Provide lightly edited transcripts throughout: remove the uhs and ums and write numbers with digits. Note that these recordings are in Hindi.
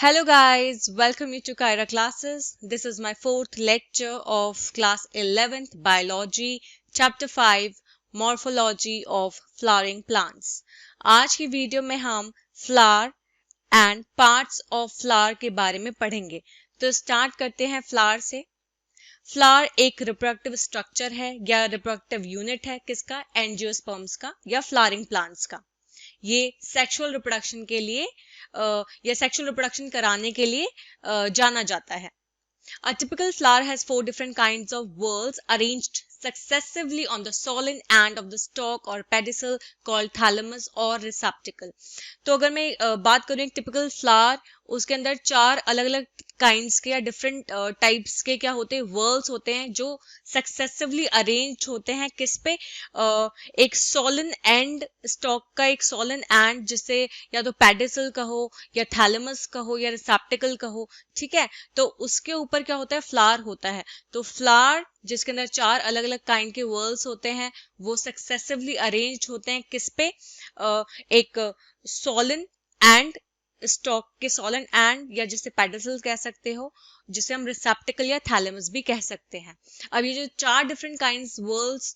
Hello guys, welcome you to Kyra classes. This is my fourth lecture of class 11th biology chapter 5 morphology of flowering plants. आज की वीडियो में हम flower and parts of flower के बारे में पढ़ेंगे. तो स्टार्ट करते हैं flower से. फ्लावर एक रिप्रोडक्टिव स्ट्रक्चर है या रिप्रोडक्टिव यूनिट है किसका एंजियोस्पर्म्स का या फ्लावरिंग प्लांट्स का. ये सेक्सुअल रिप्रोडक्शन के लिए या सेक्सुअल रिप्रोडक्शन कराने के लिए जाना जाता है. A typical flower has four different kinds of whorls arranged successively on the solen end of the stalk or pedicel called thalamus or receptacle. तो अगर मैं बात करूं एक टिपिकल फ्लावर, उसके अंदर चार अलग अलग काइंड्स के या डिफरेंट टाइप्स के क्या होते हैं, वर्ल्स होते हैं जो सक्सेसिवली अरेंज होते हैं किस पे, एक सोलन एंड, स्टॉक का एक सोलन एंड जिसे या तो पेडिसल कहो या थैलेमस कहो या रिसेप्टिकल कहो, ठीक है. तो उसके ऊपर क्या होता है, फ्लावर होता है. तो फ्लावर जिसके अंदर चार अलग अलग काइंड के वर्ल्स होते हैं वो सक्सेसिवली अरेंज होते हैं किस पे, एक सोलन एंड, स्टॉक के सोलन एंड या जिसे पेडिसल कह सकते हो, जिसे हम रिसेप्टिकल या थैलेमस भी कह सकते हैं. अब ये जो चार डिफरेंट काइंड्स वर्ल्स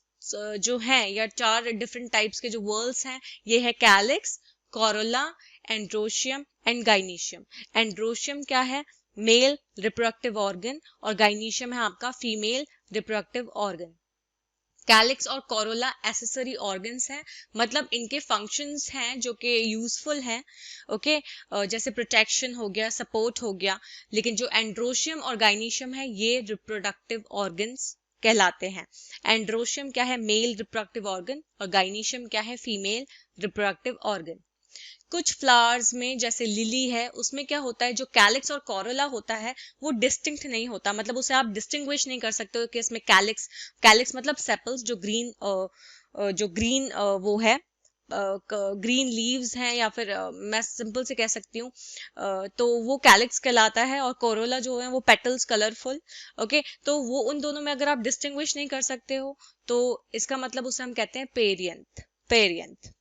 जो हैं या चार डिफरेंट टाइप्स के जो वर्ल्स हैं, ये है calyx, Corolla, androecium and gynoecium. Androecium क्या है, मेल रिप्रोडक्टिव ऑर्गन, और गाइनीशियम है आपका फीमेल रिप्रोडक्टिव ऑर्गन. कैलिक्स और कोरोला एसेसरी ऑर्गन्स हैं, मतलब इनके फंक्शंस हैं जो कि यूजफुल हैं, ओके, जैसे प्रोटेक्शन हो गया, सपोर्ट हो गया. लेकिन जो एंड्रोशियम और गाइनीशियम है ये रिप्रोडक्टिव ऑर्गन्स कहलाते हैं. एंड्रोशियम क्या है, मेल रिप्रोडक्टिव ऑर्गन, और गाइनीशियम क्या है, फीमेल रिप्रोडक्टिव ऑर्गन. कुछ फ्लावर्स में जैसे लिली है, उसमें क्या होता है, जो कैलिक्स और कोरोला होता है वो डिस्टिंक्ट नहीं होता, मतलब उसे आप डिस्टिंग्विश नहीं कर सकते हो कि इसमें कैलिक्स, कैलिक्स मतलब सेपल्स, जो ग्रीन वो है, ग्रीन लीव्स हैं, या फिर मैं सिंपल से कह सकती हूँ, तो वो कैलिक्स कहलाता है. और कोरोला जो है वो पेटल्स कलरफुल, ओके. तो वो उन दोनों में अगर आप डिस्टिंग्विश नहीं कर सकते हो तो इसका मतलब उसे हम कहते हैं perianth. Perianth.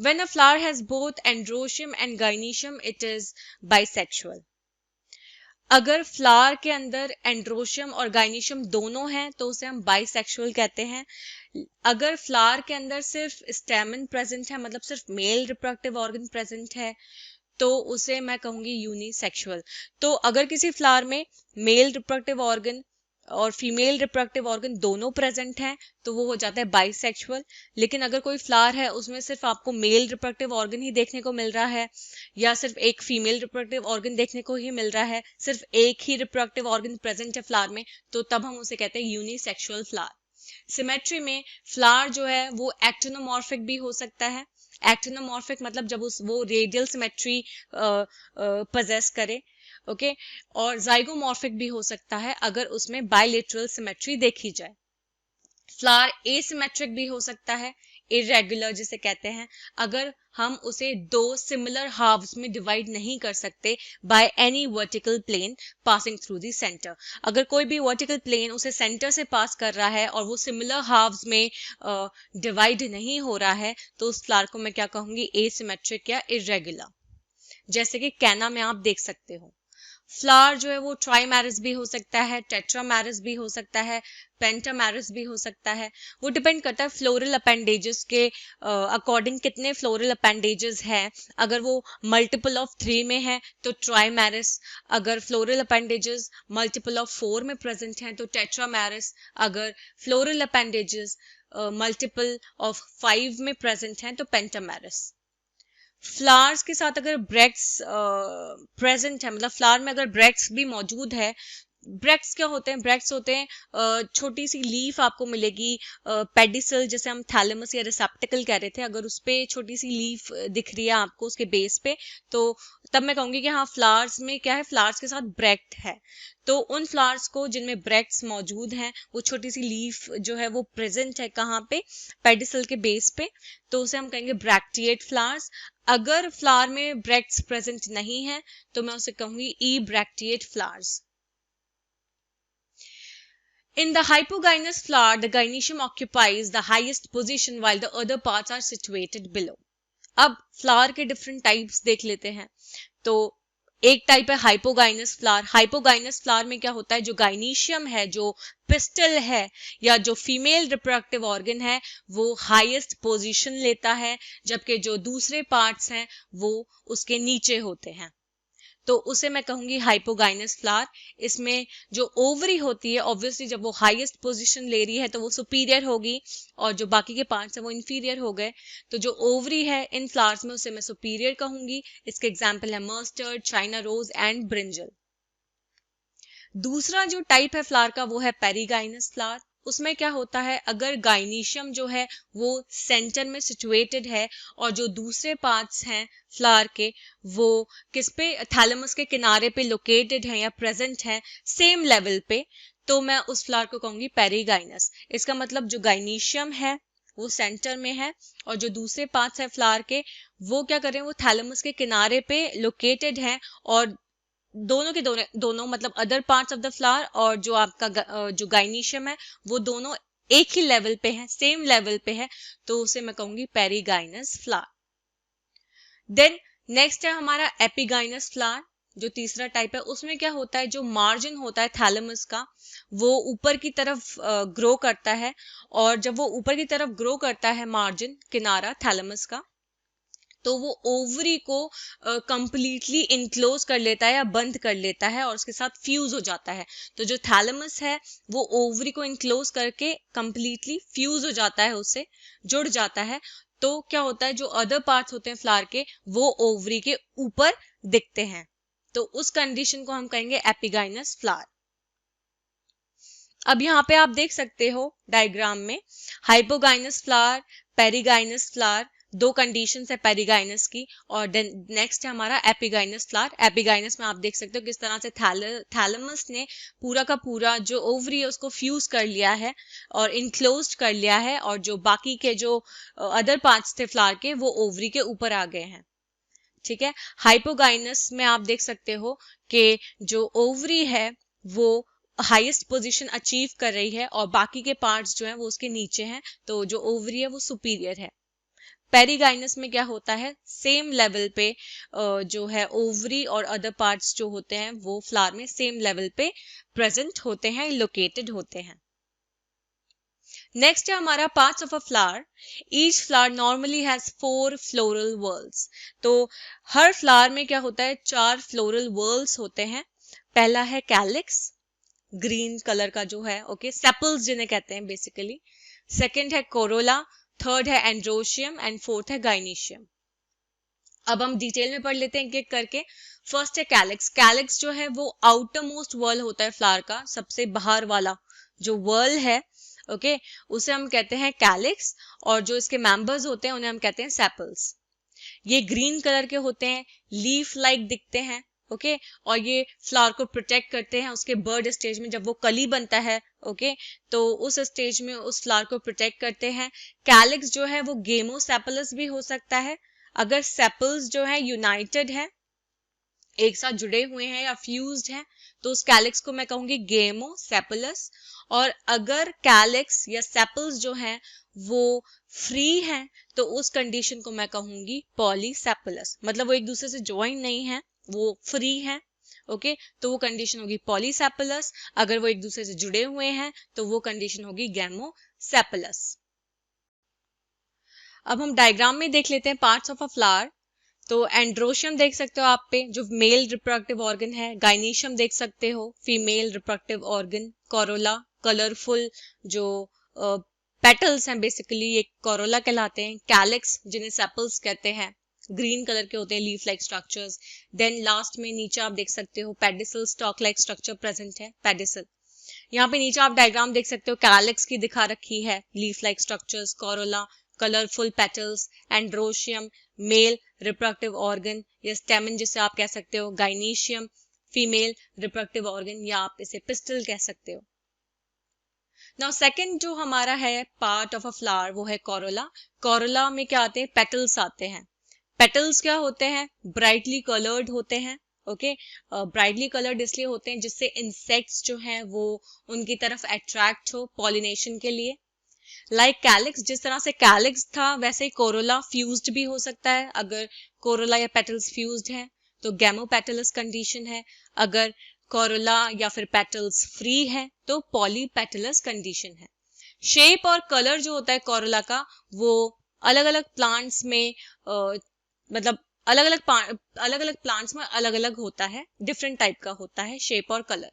When a flower has both androecium and gynoecium, it is bisexual. अगर फ्लावर के अंदर एंड्रोशियम और गाइनीशियम दोनों हैं तो उसे हम बाइसेक्सुअल कहते हैं. अगर फ्लावर के अंदर सिर्फ स्टेमन प्रेजेंट है, मतलब सिर्फ मेल रिप्रोडक्टिव ऑर्गन प्रेजेंट है, तो उसे मैं कहूंगी यूनिसेक्सुअल. तो अगर किसी फ्लावर में मेल रिप्रोडक्टिव ऑर्गन और फीमेल रिप्रोडक्टिव ऑर्गन दोनों प्रेजेंट हैं तो वो हो जाता है बाइसेक्सुअल. लेकिन अगर कोई फ्लावर है उसमें सिर्फ आपको मेल रिप्रोडक्टिव ऑर्गन ही देखने को मिल रहा है, या सिर्फ एक फीमेल रिप्रोडक्टिव ऑर्गन देखने को ही मिल रहा है, सिर्फ एक ही रिप्रोडक्टिव ऑर्गन प्रेजेंट है फ्लावर में, तो तब हम उसे कहते हैं यूनिसेक्सुअल फ्लावर. सिमेट्री में फ्लावर जो है वो एक्टिनोमॉर्फिक भी हो सकता है. एक्टिनोमॉर्फिक मतलब जब वो रेडियल सिमेट्री पजेस करे, ओके. और जाइगोमॉर्फिक भी हो सकता है अगर उसमें बायलेटरल सिमेट्री देखी जाए. फ्लावर एसिमेट्रिक भी हो सकता है, इरेगुलर जिसे कहते हैं, अगर हम उसे दो सिमिलर हाफ्स में डिवाइड नहीं कर सकते by any vertical plane passing through the centre. अगर कोई भी वर्टिकल प्लेन उसे सेंटर से पास कर रहा है और वो सिमिलर हाफ्स में डिवाइड नहीं हो रहा है तो उस फ्लावर को मैं क्या कहूंगी, एसिमेट्रिक या इरेगुलर. जैसे कि कैना में आप देख सकते हो. फ्लावर जो है वो ट्राइमैरिस भी हो सकता है, टेट्रामैरिस भी हो सकता है, पेंटामैरिस भी हो सकता है. वो डिपेंड करता है फ्लोरल अपेंडेजेस के अकॉर्डिंग कितने फ्लोरल अपेंडेजेस हैं. अगर वो मल्टीपल ऑफ 3 में है तो ट्राइमैरिस, अगर फ्लोरल अपेंडेजेस मल्टीपल ऑफ 4 में प्रेजेंट हैं तो टेट्रामैरिस, अगर फ्लोरल अपेंडेजेस मल्टीपल ऑफ 5 में प्रेजेंट हैं तो पेंटामैरिस. फ्लावर्स के साथ अगर ब्रैक्ट्स प्रेजेंट है, मतलब फ्लावर में अगर ब्रैक्ट्स भी मौजूद है, ब्रैक्ट्स क्या होते हैं, ब्रैक्ट्स होते हैं छोटी सी लीफ आपको मिलेगी, पेडिसल जैसे हम थैलेमस या रिसेप्टिकल कह रहे थे, अगर उस पे छोटी सी लीफ दिख रही है आपको उसके बेस पे, तो तब मैं कहूंगी कि हाँ फ्लावर्स में क्या है, फ्लावर्स के साथ ब्रैक्ट है. तो उन फ्लावर्स को जिनमें ब्रैक्ट्स मौजूद हैं, वो छोटी सी लीफ जो है वो प्रेजेंट है कहाँ पे, पेडिसल के बेस पे, तो उसे हम कहेंगे ब्रैक्टिएट फ्लावर्स. अगर फ्लावर में ब्रैक्ट्स प्रेजेंट नहीं है तो मैं उसे कहूंगी ebracteate flowers. In the hypogynous flower, the gynoecium occupies the highest position while the other parts are situated below. अब फ्लावर के डिफरेंट टाइप्स देख लेते हैं। तो एक टाइप है हाइपोगाइनस फ्लावर। हाइपोगाइनस फ्लावर में क्या होता है, जो गाइनीशियम है, जो पिस्टल है या जो फीमेल रिप्रोडक्टिव ऑर्गन है, वो हाईएस्ट पोजीशन लेता है, जबकि जो दूसरे पार्ट्स हैं वो उसके नीचे होते हैं। तो उसे मैं कहूंगी हाइपोगाइनस फ्लावर। इसमें जो ओवरी होती है, ऑब्वियसली जब वो हाईएस्ट पोजीशन ले रही है तो वो सुपीरियर होगी, और जो बाकी के पार्ट्स हैं वो इंफीरियर हो गए। तो जो ओवरी है इन फ्लावर्स में, उसे मैं सुपीरियर कहूंगी। इसके एग्जाम्पल है mustard, China rose and brinjal. दूसरा जो टाइप है फ्लावर का वो है पेरीगाइनस फ्लावर। उसमें क्या होता है, अगर गाइनीशियम जो है वो सेंटर में सिचुएटेड है और जो दूसरे पार्ट्स हैं फ्लावर के वो किस पे, थैलेमस के किनारे पे लोकेटेड है या प्रेजेंट है सेम लेवल पे, तो मैं उस फ्लावर को कहूंगी पेरीगाइनस। इसका मतलब जो गाइनीशियम है वो सेंटर में है और जो दूसरे पार्ट्स है फ्लावर के वो क्या कर रहे हैं, वो थैलेमस के किनारे पे लोकेटेड है, और दोनों के दोनों मतलब other parts of the flower और जो आपका जो गाइनीशियम है वो दोनों एक ही लेवल पे है, सेम लेवल पे है, तो उसे मैं कहूंगी पेरीगाइनस फ्लावर। देन नेक्स्ट है हमारा एपिगाइनस फ्लावर, जो तीसरा टाइप है। उसमें क्या होता है, जो मार्जिन होता है थैलेमस का वो ऊपर की तरफ ग्रो करता है, और जब वो ऊपर की तरफ ग्रो करता है मार्जिन, किनारा थैलेमस का, तो वो ओवरी को कंप्लीटली इनक्लोज कर लेता है या बंद कर लेता है और उसके साथ फ्यूज हो जाता है। तो जो थैलेमस है वो ओवरी को इनक्लोज करके कंप्लीटली फ्यूज हो जाता है, उससे जुड़ जाता है। तो क्या होता है, जो अदर पार्ट्स होते हैं फ्लावर के वो ओवरी के ऊपर दिखते हैं। तो उस कंडीशन को हम कहेंगे एपिगाइनस फ्लावर। अब यहाँ पे आप देख सकते हो डायग्राम में हाइपोगाइनस फ्लावर, पेरीगाइनस फ्लावर, दो कंडीशंस है पेरीगाइनस की। और देन नेक्स्ट है हमारा एपिगाइनस फ्लावर। एपिगाइनस में आप देख सकते हो किस तरह से थैलेमस ने पूरा का पूरा जो ओवरी है उसको फ्यूज कर लिया है और इनक्लोज्ड कर लिया है, और जो बाकी के जो अदर पार्ट्स थे फ्लावर के वो ओवरी के ऊपर आ गए हैं। ठीक है, हाइपोगाइनस में आप देख सकते हो कि जो ओवरी है वो हाईएस्ट पोजीशन अचीव कर रही है और बाकी के पार्ट्स जो हैं वो उसके नीचे हैं, तो जो ओवरी है वो सुपीरियर है। पेरीगाइनस में क्या होता है, सेम लेवल पे जो है ओवरी और अदर पार्ट्स जो होते हैं वो फ्लावर में सेम लेवल पे प्रेजेंट होते हैं, लोकेटेड होते हैं। नेक्स्ट है हमारा parts of a flower. Each flower normally has 4 floral whorls. तो हर फ्लावर में क्या होता है, 4 फ्लोरल व्हर्ल्स होते हैं। पहला है कैलिक्स, ग्रीन कलर का जो है, ओके, सेपल्स जिन्हें कहते हैं बेसिकली। सेकंड है कोरोला, थर्ड है एंड्रोशियम एंड फोर्थ है गाइनीशियम। अब हम डिटेल में पढ़ लेते हैं एक एक करके। फर्स्ट है कैलिक्स। कैलिक्स जो है वो आउटर मोस्ट वर्ल होता है फ्लावर का, सबसे बाहर वाला जो वर्ल है, ओके, उसे हम कहते हैं कैलिक्स। और जो इसके मेंबर्स होते हैं उन्हें हम कहते हैं सेपल्स। ये ग्रीन कलर के होते हैं, लीफ लाइक दिखते हैं, ओके, और ये फ्लावर को प्रोटेक्ट करते हैं उसके बर्ड स्टेज में, जब वो कली बनता है, ओके, तो उस स्टेज में उस फ्लावर को प्रोटेक्ट करते हैं। कैलिक्स जो है वो गेमोसेपलस भी हो सकता है। अगर सेपल्स जो है यूनाइटेड है, एक साथ जुड़े हुए हैं या फ्यूज्ड हैं, तो उस कैलिक्स को मैं कहूंगी गेमोसेपलस। और अगर कैलिक्स या सेपल्स जो हैं वो फ्री हैं, तो उस कंडीशन को मैं कहूंगी पॉलीसेपलस। मतलब वो एक दूसरे से ज्वाइन नहीं है, वो फ्री है, ओके, तो वो कंडीशन होगी पॉलीसेपलस। अगर वो एक दूसरे से जुड़े हुए हैं तो वो कंडीशन होगी गेमोसेपलस। अब हम डायग्राम में देख लेते हैं पार्ट्स ऑफ अ फ्लावर। तो एंड्रोशियम देख सकते हो आप पे, जो मेल रिप्रोडक्टिव ऑर्गन है। गाइनीशियम देख सकते हो, female reproductive organ. Corolla, colourful जो पेटल्स हैं बेसिकली, ये कोरोला कहलाते हैं। कैलिक्स जिन्हें सेपल्स कहते हैं, ग्रीन कलर के होते हैं, leaf like structures. Then last में नीचे आप देख सकते हो pedicel, stalk like structure present है, पेडिसल। यहाँ पे नीचे आप डायग्राम देख सकते हो, कैलिक्स की दिखा रखी है, leaf like structures, Corolla, colourful petals, androecium male reproductive organ या स्टेमन जिसे आप कह सकते हो, गाइनीशियम फीमेल रिप्रोडक्टिव ऑर्गन या आप इसे पिस्टल कह सकते हो। नाउ सेकंड जो हमारा है पार्ट ऑफ अ फ्लावर वो है कोरोला। कोरोला में क्या आते हैं, पेटल्स आते हैं। पेटल्स क्या होते हैं, ब्राइटली कलर्ड होते हैं, ओके, ब्राइटली कलर्ड इसलिए होते हैं जिससे इंसेक्ट्स जो हैं वो उनकी तरफ अट्रैक्ट हो पॉलिनेशन के लिए। लाइक कैलिक्स, जिस तरह से कैलिक्स था वैसे ही कोरोला फ्यूज्ड भी हो सकता है। अगर कोरोला या पेटल्स फ्यूज्ड है तो गैमोपेटलस कंडीशन है। अगर कोरोला या फिर पेटल्स फ्री है तो पॉलीपेटलस कंडीशन है। शेप और कलर जो होता है कोरोला का वो अलग अलग प्लांट्स में मतलब अलग अलग प्लांट्स में अलग अलग होता है, डिफरेंट टाइप का होता है शेप और कलर।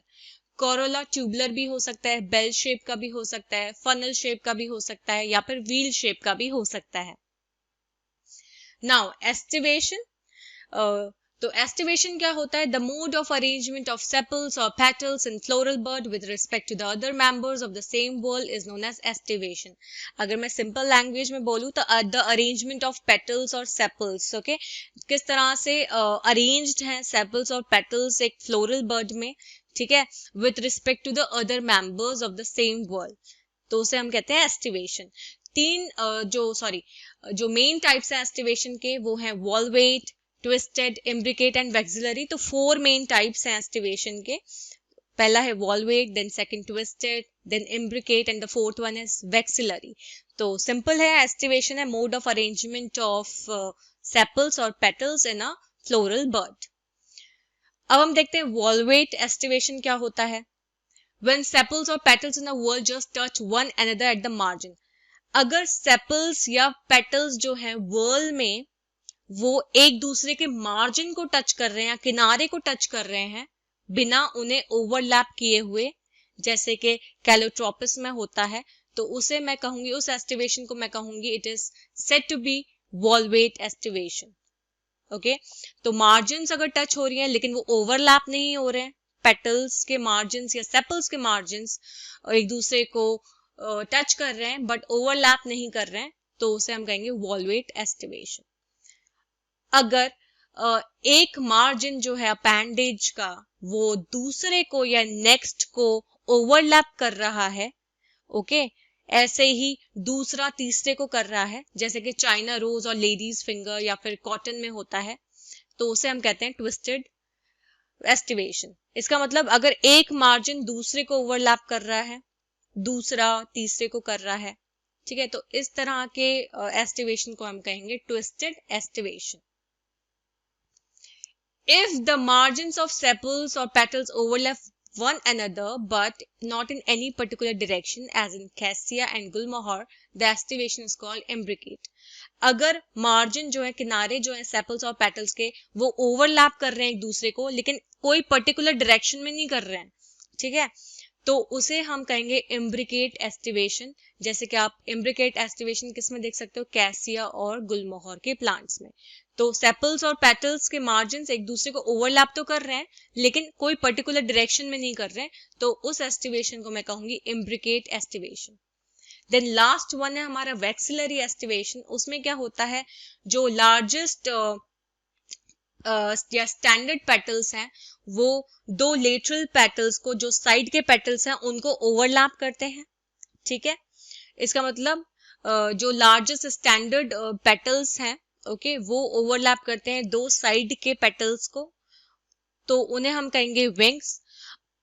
कोरोला ट्यूबुलर भी हो सकता है, बेल शेप का भी हो सकता है, फनल शेप का भी हो सकता है, या फिर व्हील शेप का भी हो सकता है। नाउ एस्टिवेशन, तो एस्टिवेशन क्या होता है? The mode of arrangement of sepals और पेटल्स इन फ्लोरल बर्ड with respect to the other members of the same whorl is known as aestivation. अगर मैं सिंपल लैंग्वेज में बोलूं तो द अरेंजमेंट ऑफ पेटल्स और सेपल्स, ओके, किस तरह से अरेंज्ड हैं सेपल्स और पेटल्स एक फ्लोरल बर्ड में, ठीक है, with respect to the other members of the same whorl, तो उसे हम कहते हैं एस्टिवेशन। जो मेन टाइप्स हैं एस्टिवेशन के वो हैं valvate, twisted, imbricate and vexillary. तो 4 मेन टाइप्स हैं एस्टिवेशन के। पहला है valvate, then second twisted, then imbricate and the fourth one is vexillary. तो सिंपल है, एस्टिवेशन है mode of arrangement of sepals और petals in a floral bud. अब हम देखते हैं वॉल्वेट एस्टिवेशन क्या होता है। When sepals or petals in a whorl just touch one another at the margin, अगर सेपल्स या पेटल्स जो हैं वर्ल में वो एक दूसरे के मार्जिन को टच कर रहे हैं या किनारे को टच कर रहे हैं बिना उन्हें ओवरलैप किए हुए, जैसे कि कैलोट्रोपिस में होता है, तो उसे मैं कहूंगी, उस एस्टिवेशन को मैं कहूंगी it is said to be valvate aestivation. Okay, तो मार्जिन अगर टच हो रही है लेकिन वो ओवरलैप नहीं हो रहे हैं, पेटल्स के मार्जिन्स या सेपल्स के मार्जिन्स एक दूसरे को टच कर रहे हैं बट ओवरलैप नहीं कर रहे हैं, तो उसे हम कहेंगे वॉल्वेट एस्टिवेशन। अगर एक मार्जिन जो है अपेंडेज का वो दूसरे को या नेक्स्ट को ओवरलैप कर रहा है, ओके, ऐसे ही दूसरा तीसरे को कर रहा है, जैसे कि चाइना रोज और लेडीज फिंगर या फिर कॉटन में होता है, तो उसे हम कहते हैं ट्विस्टेड एस्टिवेशन। इसका मतलब अगर एक मार्जिन दूसरे को ओवरलैप कर रहा है, दूसरा तीसरे को कर रहा है, ठीक है, तो इस तरह के एस्टिवेशन को हम कहेंगे twisted aestivation. If the margins of sepals or petals overlap one another but not in any particular direction, as in cassia and gulmohar, the estivation is called imbricate. अगर मार्जिन जो है, किनारे जो है सेपल्स और पेटल्स के, वो ओवरलैप कर रहे हैं एक दूसरे को लेकिन कोई पर्टिकुलर डायरेक्शन में नहीं कर रहे हैं, ठीक है, तो उसे हम कहेंगे इम्ब्रिकेट एस्टिवेशन। जैसे कि आप इम्ब्रिकेट एस्टिवेशन किस में देख सकते हो? कैसिया और गुलमोहर के प्लांट्स में। तो सेपल्स और पेटल्स के मार्जिन एक दूसरे को ओवरलैप तो कर रहे हैं लेकिन कोई पर्टिकुलर डायरेक्शन में नहीं कर रहे हैं, तो उस एस्टिवेशन को मैं कहूंगी imbricate aestivation. Then last one है हमारा वैक्सिलरी एस्टिवेशन। उसमें क्या होता है, जो लार्जेस्ट या स्टैंडर्ड पेटल्स हैं वो दो लेटरल पेटल्स को, जो साइड के पेटल्स हैं, उनको ओवरलैप करते हैं, ठीक है। इसका मतलब जो लार्जेस्ट स्टैंडर्ड पेटल्स हैं, ओके, वो ओवरलैप करते हैं दो साइड के पेटल्स को, तो उन्हें हम कहेंगे विंग्स।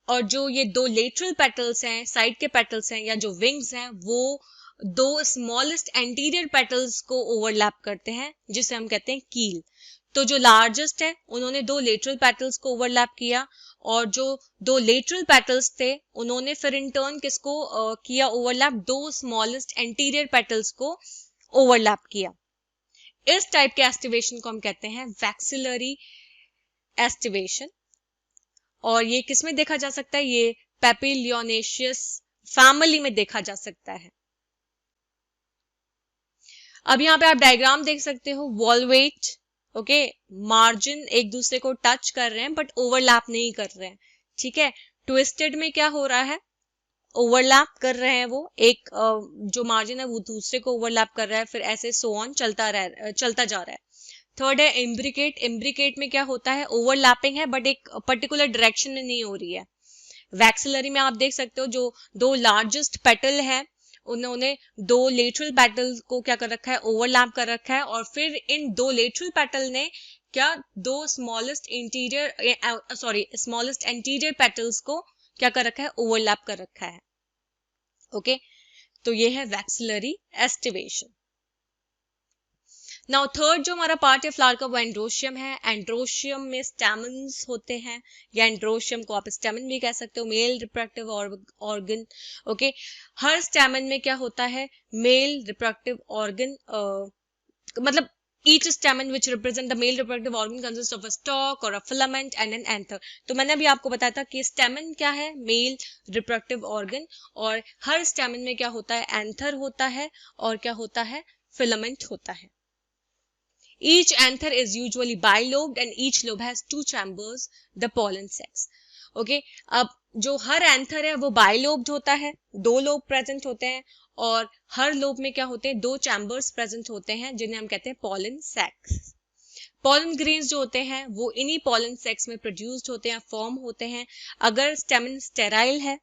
और जो ये दो लेटरल पेटल्स हैं, साइड के पेटल्स हैं या जो विंग्स हैं, वो दो स्मॉलेस्ट एंटीरियर पेटल्स को ओवरलैप करते हैं, जिसे हम कहते हैं कील। तो जो लार्जेस्ट है उन्होंने दो लेटरल पेटल्स को ओवरलैप किया, और जो दो लेटरल पेटल्स थे उन्होंने फिर इन टर्न किसको किया ओवरलैप? दो स्मॉलेस्ट एंटीरियर पेटल्स को ओवरलैप किया। इस टाइप के एस्टिवेशन को हम कहते हैं वैक्सिलरी एस्टिवेशन। और ये किस में देखा जा सकता है? ये पेपिलियोनेशियस फैमिली में देखा जा सकता है। अब यहाँ पे आप डायग्राम देख सकते हो, वॉल्वेट, ओके, मार्जिन एक दूसरे को टच कर रहे हैं बट ओवरलैप नहीं कर रहे हैं, ठीक है। ट्विस्टेड में क्या हो रहा है? ओवरलैप कर रहे हैं, वो एक जो मार्जिन है वो दूसरे को ओवरलैप कर रहा है, फिर ऐसे सो ऑन चलता जा रहा है। थर्ड है इम्ब्रिकेट। इम्ब्रिकेट में क्या होता है? ओवरलैपिंग है बट एक पर्टिकुलर डायरेक्शन में नहीं हो रही है। वैक्सिलरी में आप देख सकते हो, जो दो लार्जेस्ट पेटल है उन्होंने दो लेटरल पेटल को क्या कर रखा है? ओवरलैप कर रखा है, और फिर इन दो लेटरल पेटल ने क्या दो स्मॉलेस्ट एंटीरियर पेटल्स को क्या कर रखा है? ओवरलैप कर रखा है, ओके। तो ये है वैक्सिलरी एस्टिवेशन। नाउ थर्ड जो हमारा पार्ट है फ्लावर का वो एंड्रोशियम है। एंड्रोशियम में स्टैमेंस होते हैं, या एंड्रोशियम को आप स्टैमेन भी कह सकते हो, मेल रिप्रोडक्टिव ऑर्गन। ओके, हर स्टैमेन में क्या होता है, मेल रिप्रोडक्टिव ऑर्गन, मतलब each stamen which represent the male reproductive organ consists of a stalk or a filament and an anther। तो मैंने अभी आपको बताया था कि stamen क्या है, मेल रिप्रोडक्टिव ऑर्गन, और हर stamen में क्या होता है, एंथर होता है और क्या होता है, फिलामेंट होता है। Each anther is usually bilobed and each lobe has two chambers, the pollen sacs। Okay, अब जो हर एंथर है वो बाइलोब्ड होता है, 2 लोब प्रेजेंट होते हैं, और हर लोब में क्या होते हैं, 2 चैम्बर्स प्रेजेंट होते हैं जिन्हें हम कहते हैं पॉलन सैक्स। पॉलन ग्रेन्स जो होते हैं वो इन्हीं पॉलन सैक्स में प्रोड्यूस्ड होते हैं, फॉर्म होते हैं। अगर स्टेमन स्टेराइल है,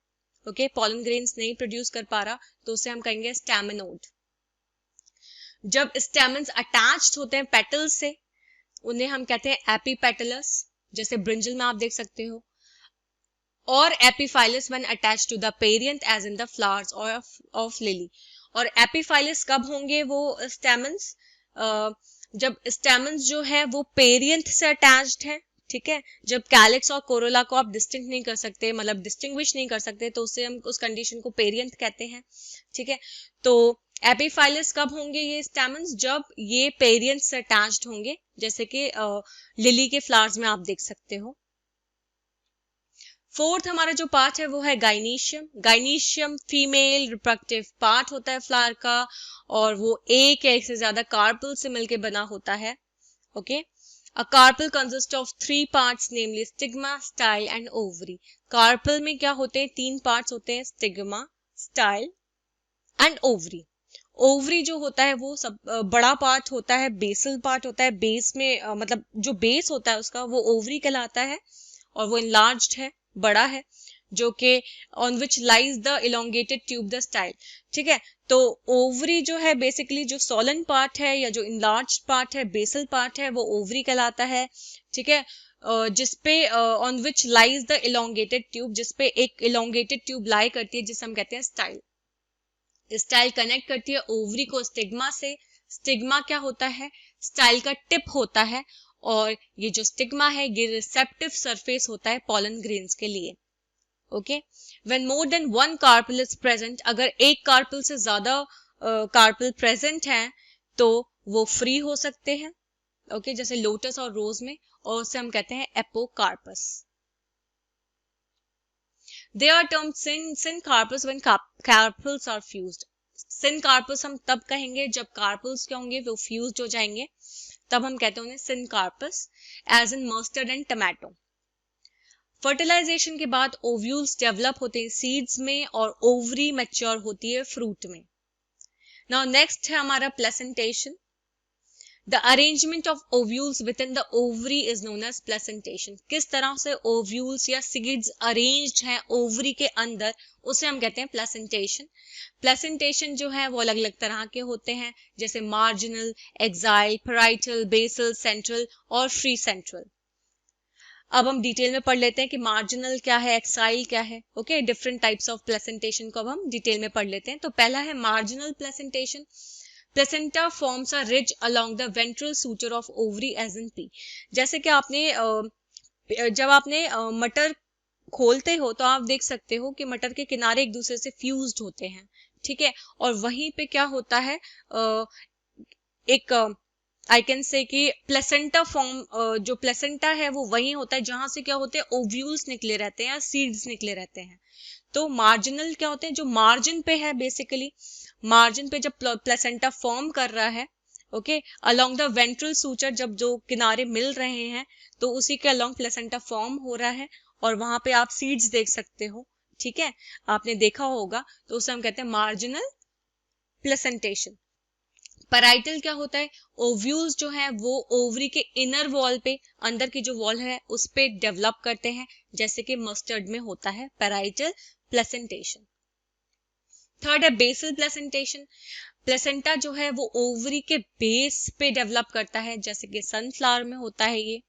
ओके, पॉलन ग्रेन्स नहीं प्रोड्यूस कर पा रहा, तो उसे हम कहेंगे स्टैमेनोड। जब स्टेमन्स अटैच्ड होते हैं पेटल्स से, उन्हें हम कहते हैं एपीपेटलस, जैसे ब्रिंजल में आप देख सकते हो, और epiphyllous when attached to the perianth as in the flowers of lily. और एपीफाइलस कब होंगे वो स्टेमन्स, जब स्टेमन्स जो है वो पेरियंथ से अटैच्ड है, ठीक है। जब कैलिक्स और कोरोला को आप डिस्टिंक्ट नहीं कर सकते, मतलब डिस्टिंग्विश नहीं कर सकते, तो उसे हम उस कंडीशन को पेरियंथ कहते हैं, ठीक है। तो एपीफाइलस कब होंगे ये स्टेमन्स, जब ये पेरियंथ से अटैच्ड होंगे, जैसे कि लिली के फ्लावर्स में आप देख सकते हो। फोर्थ हमारा जो पार्ट है वो है gynoecium. Gynoecium female reproductive part होता है फ्लावर का, और वो एक या एक से ज्यादा कार्पल से मिलकर बना होता है। Okay, a carpel consist of 3 parts namely stigma, style and ovary. Carpel में क्या होते हैं, 3 पार्ट्स होते हैं, stigma, style and ovary. Ovary जो होता है वो सब बड़ा पार्ट होता है, बेसल पार्ट होता है, बेस में मतलब जो बेस होता है उसका वो ओवरी कहलाता है, और वो इनलार्ज्ड है, बड़ा है, जो कि on which lies the elongated tube the style, ठीक है। तो ओवरी जो है बेसिकली जो सोलन पार्ट है या जो इनलार्ज्ड पार्ट है, बेसल पार्ट है, वो ओवरी कहलाता है, ठीक है। जिसपे on which lies the elongated tube, जिसपे एक इलोंगेटेड ट्यूब लाई करती है, जिसे हम कहते हैं स्टाइल। स्टाइल कनेक्ट करती है ओवरी को स्टिग्मा से। स्टिग्मा क्या होता है, स्टाइल का टिप होता है, और ये जो स्टिग्मा है ये रिसेप्टिव सरफेस होता है पॉलन ग्रेन्स के लिए। Okay, when more than 1 carpel is present, अगर एक कार्पल से ज्यादा कार्पल प्रेजेंट है तो वो फ्री हो सकते हैं, ओके, जैसे लोटस और रोज में, और उसे हम कहते हैं apocarpous. They are termed syncarpus when carpels are fused। syncarpus हम तब कहेंगे जब carpels क्या होंगे, वो fused हो जाएंगे, तब हम कहते हैं उन्हें syncarpus, as in mustard and tomato। Fertilisation के बाद ओव्यूल्स डेवलप होते हैं सीड्स में, और ओवरी मैच्योर होती है फ्रूट में। नाउ नेक्स्ट है हमारा placentation. The arrangement of ovules within the ovary is known as placentation। किस तरह से ovules या seeds arranged हैं ovary के अंदर, उसे हम कहते हैं placentation। placentation जो है वो अलग अलग तरह के होते हैं, जैसे marginal, axial, parietal, basal, central और free central। अब हम डिटेल में पढ़ लेते हैं कि मार्जिनल क्या है, एक्साइल क्या है। Okay, different types of placentation को अब हम डिटेल में पढ़ लेते हैं। तो पहला है marginal placentation. Placenta forms a ridge along the ventral suture of ovary as in P। जैसे कि आपने जब आपने मटर खोलते हो तो आप देख सकते हो कि मटर के किनारे एक दूसरे से फ्यूज्ड होते हैं, ठीक है। और वहीं पे क्या होता है, एक आई कैन से कि प्लेसेंटा फॉर्म, जो प्लेसेंटा है वो वही होता है जहां से क्या होते हैं, ओव्यूल्स निकले रहते हैं या सीड्स निकले रहते हैं। तो मार्जिनल क्या होते हैं, जो मार्जिन पे है, बेसिकली मार्जिन पे जब प्लेसेंटा फॉर्म कर रहा है, okay, along the ventral suture, जब जो किनारे मिल रहे हैं तो उसी के अलोंग प्लेसेंटा फॉर्म हो रहा है, और वहां पे आप सीड्स देख सकते हो, ठीक है, आपने देखा होगा, तो उसे हम कहते हैं मार्जिनल प्लेसेंटेशन। पैराइटल क्या होता है, ओव्यूल्स जो है वो ओवरी के इनर वॉल पे, अंदर की जो वॉल है उस पे डेवलप करते हैं, जैसे कि मस्टर्ड में होता है पैराइटल प्लेसेंटेशन। थर्ड है बेसल प्लेसेंटेशन। प्लेसेंटा जो है वो ओवरी के बेस पे डेवलप करता है, जैसे कि सनफ्लावर में होता है ये।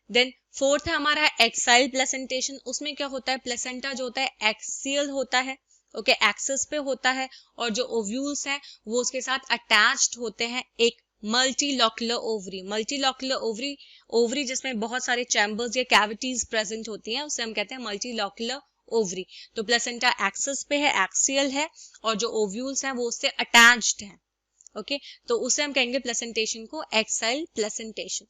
देन फोर्थ है हमारा एक्साइल प्लेसेंटेशन। उसमें क्या होता है, प्लेसेंटा जो होता है एक्सियल होता है, ओके, एक्सिस पे होता है, और जो ओव्यूल्स हैं वो उसके साथ अटैच्ड होते हैं एक मल्टीलॉक्युलर ओवरी। मल्टीलॉक्युलर ओवरी, ओवरी जिसमें बहुत सारे चैम्बर्स या कैविटीज प्रेजेंट होती हैं, उसे हम कहते हैं मल्टीलॉक्युलर ओवरी। तो प्लेसेंटा एक्सिस पे है, एक्सियल है, और जो ओव्यूल्स हैं वो उससे अटैच्ड हैं। ओके, तो उसे हम कहेंगे प्लेसेंटेशन को एक्साइल प्लेसेंटेशन।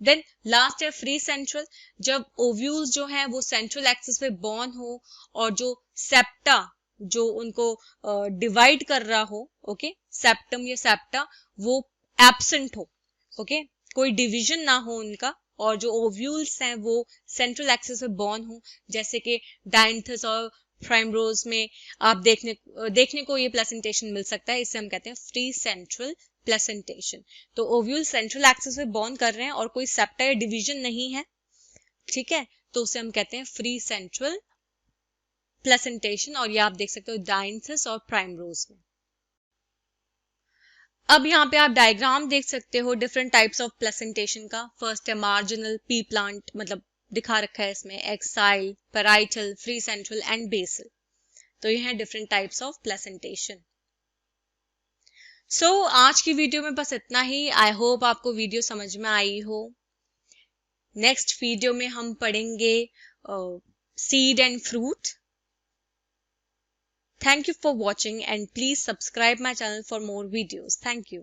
देन लास्ट है फ्री सेंट्रल, जब ओव्यूल्स जो हैं वो सेंट्रल एक्सिस पे बॉर्न हो और जो सेप्टा जो उनको डिवाइड कर रहा हो, ओके, सेप्टम या सेप्टा, वो एब्सेंट हो, ओके, कोई डिवीजन ना हो उनका, और जो ओव्यूल्स हैं वो सेंट्रल एक्सिस पे बॉर्न हो, जैसे कि डायंथस और प्राइमरोज में आप देखने को ये प्लेसेंटेशन मिल सकता है, इसे हम कहते हैं फ्री सेंट्रल प्लेसेंटेशन। तो ओव्यूल सेंट्रल एक्सिस पे बॉर्न कर रहे हैं और कोई सेप्टा या डिवीजन नहीं है, ठीक है, तो उसे हम कहते हैं फ्री सेंट्रल प्लेसेंटेशन, और ये आप देख सकते हो डायंथस और प्राइमरोज में। अब यहाँ पे आप डायग्राम देख सकते हो डिफरेंट टाइप्स ऑफ प्लेसेंटेशन का। फर्स्ट है मार्जिनल, पी प्लांट, मतलब दिखा रखा है इसमें, axile, parietal, free central and basal. तो ये हैं different types of placentation. So आज की वीडियो में बस इतना ही। आई होप आपको वीडियो समझ में आई हो। नेक्स्ट वीडियो में हम पढ़ेंगे seed and fruit. Thank you for watching and please subscribe my channel for more videos. Thank you.